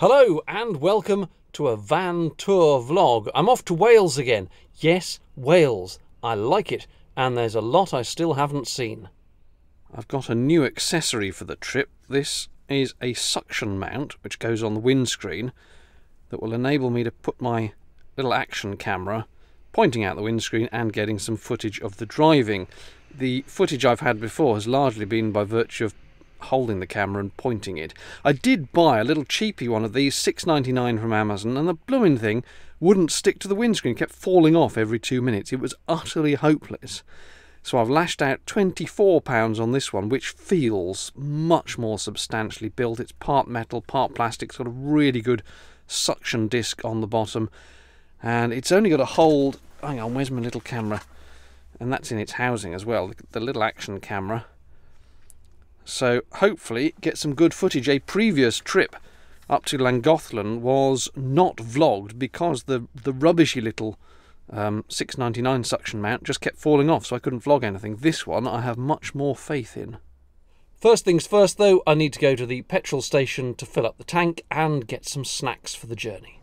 Hello and welcome to a van tour vlog. I'm off to Wales again. Yes, Wales. I like it, and there's a lot I still haven't seen. I've got a new accessory for the trip. This is a suction mount which goes on the windscreen that will enable me to put my little action camera pointing out the windscreen and getting some footage of the driving. The footage I've had before has largely been by virtue of holding the camera and pointing it. I did buy a little cheapy one of these, $6.99 from Amazon, and the blooming thing wouldn't stick to the windscreen, kept falling off every 2 minutes. It was utterly hopeless. So I've lashed out £24 on this one, which feels much more substantially built. It's part metal, part plastic, sort of really good suction disc on the bottom, and it's only got a hold. Hang on, where's my little camera? And that's in its housing as well, the little action camera. So hopefully get some good footage. A previous trip up to Llangollen was not vlogged because the rubbishy little $6.99 suction mount just kept falling off, so I couldn't vlog anything. This one I have much more faith in. First things first though, I need to go to the petrol station to fill up the tank and get some snacks for the journey.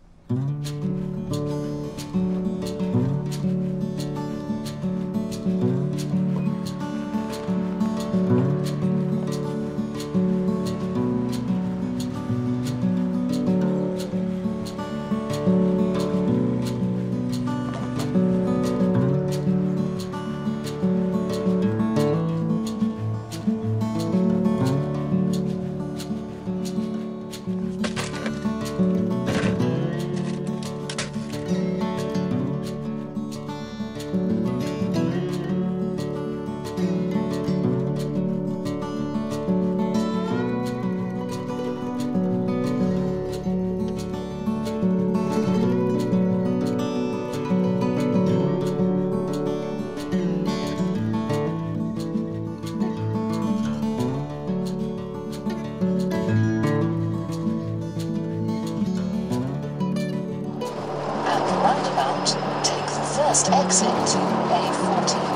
Take the first exit to A40.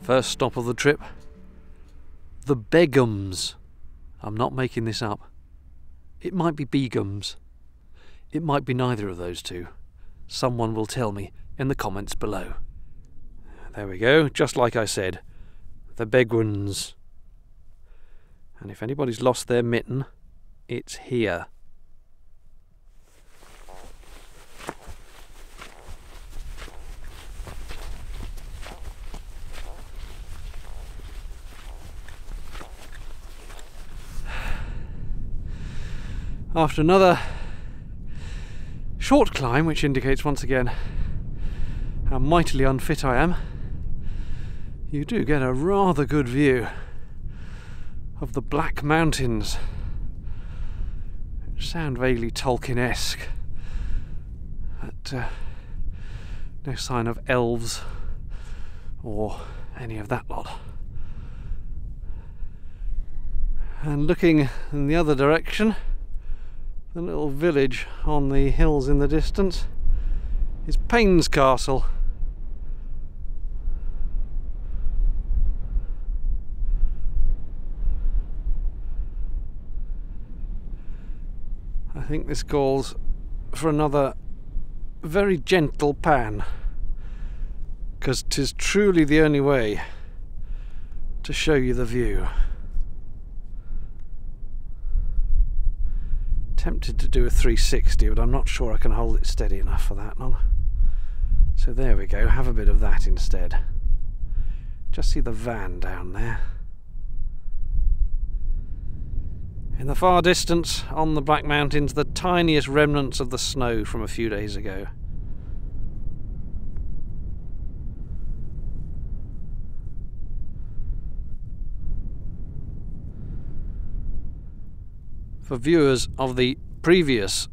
First stop of the trip, the Begwys. I'm not making this up. It might be Begums. It might be neither of those two. Someone will tell me in the comments below. There we go, just like I said. The Begwyns. And if anybody's lost their mitten, it's here. After another short climb, which indicates once again how mightily unfit I am, you do get a rather good view of the Black Mountains, which sound vaguely Tolkien-esque, but no sign of elves or any of that lot. And looking in the other direction, the little village on the hills in the distance is Payne's Castle. I think this calls for another very gentle pan, because 'tis truly the only way to show you the view. Tempted to do a 360, but I'm not sure I can hold it steady enough for that long. So there we go, have a bit of that instead. Just see the van down there. In the far distance, on the Black Mountains, the tiniest remnants of the snow from a few days ago. For viewers of the previous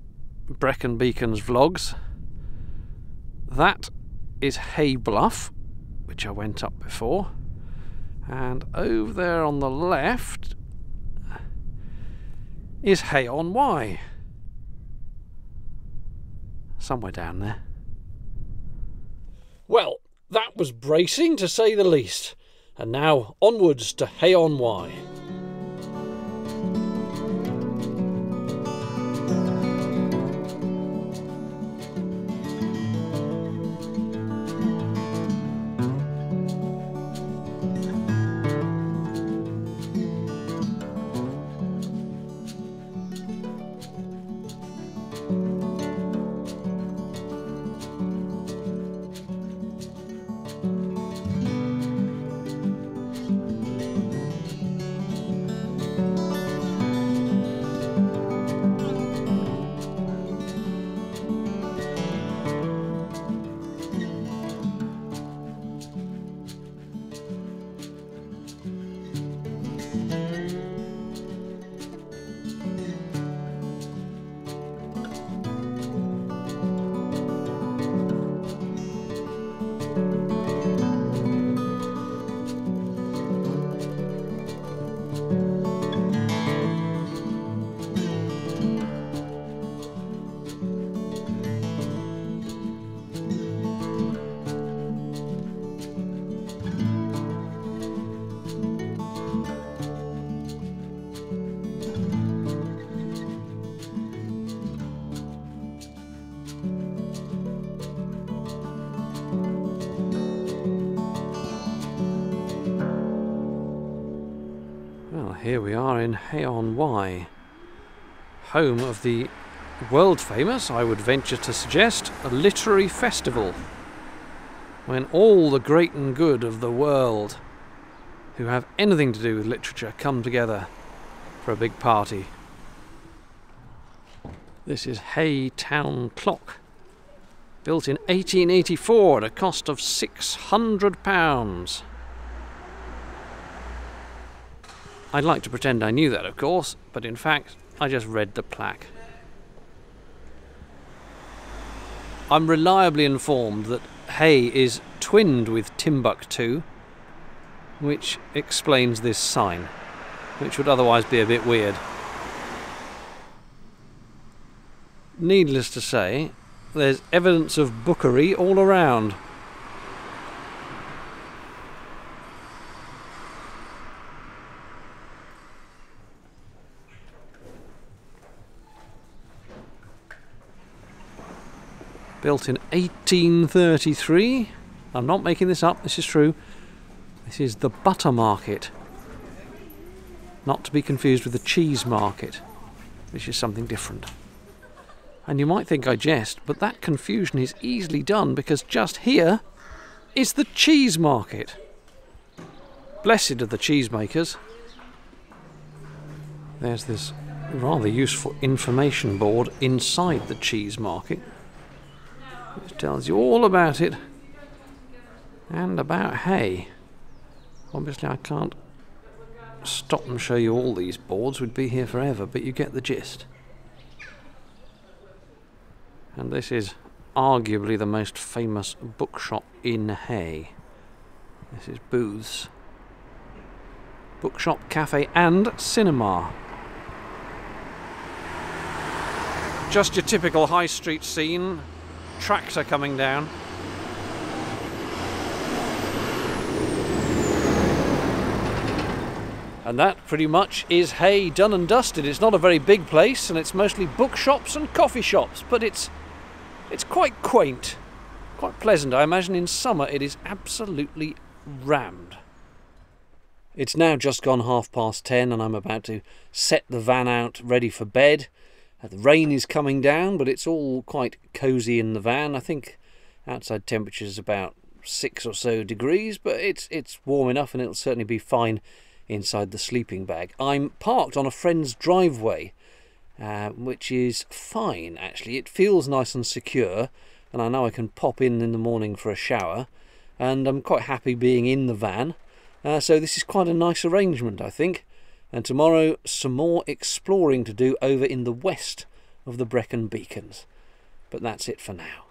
Brecon Beacons vlogs, that is Hay Bluff, which I went up before, and over there on the left is Hay-on-Wye, somewhere down there. Well, that was bracing to say the least, and now onwards to Hay-on-Wye. Here we are in Hay-on-Wye, home of the world famous, I would venture to suggest, a literary festival, when all the great and good of the world who have anything to do with literature come together for a big party. This is Hay Town Clock, built in 1884 at a cost of £600. I'd like to pretend I knew that, of course, but in fact, I just read the plaque. I'm reliably informed that Hay is twinned with Timbuktu, which explains this sign, which would otherwise be a bit weird. Needless to say, there's evidence of bookery all around. Built in 1833. I'm not making this up, this is true. This is the butter market. Not to be confused with the cheese market, which is something different. And you might think I jest, but that confusion is easily done because just here is the cheese market. Blessed are the cheesemakers. There's this rather useful information board inside the cheese market, which tells you all about it and about hay. Obviously I can't stop and show you all these boards, we'd be here forever, but you get the gist. And this is arguably the most famous bookshop in Hay. This is Booth's. Bookshop, cafe and cinema. Just your typical high street scene. Tractor coming down. And that pretty much is Hay done and dusted. It's not a very big place and it's mostly bookshops and coffee shops, but it's quite quaint, quite pleasant. I imagine in summer it is absolutely rammed. It's now just gone 10:30 and I'm about to set the van out ready for bed. The rain is coming down, but it's all quite cosy in the van. I think outside temperature is about 6 or so degrees, but it's warm enough and it'll certainly be fine inside the sleeping bag. I'm parked on a friend's driveway, which is fine actually. It feels nice and secure, and I know I can pop in the morning for a shower, and I'm quite happy being in the van. So this is quite a nice arrangement, I think. And tomorrow, some more exploring to do over in the west of the Brecon Beacons. But that's it for now.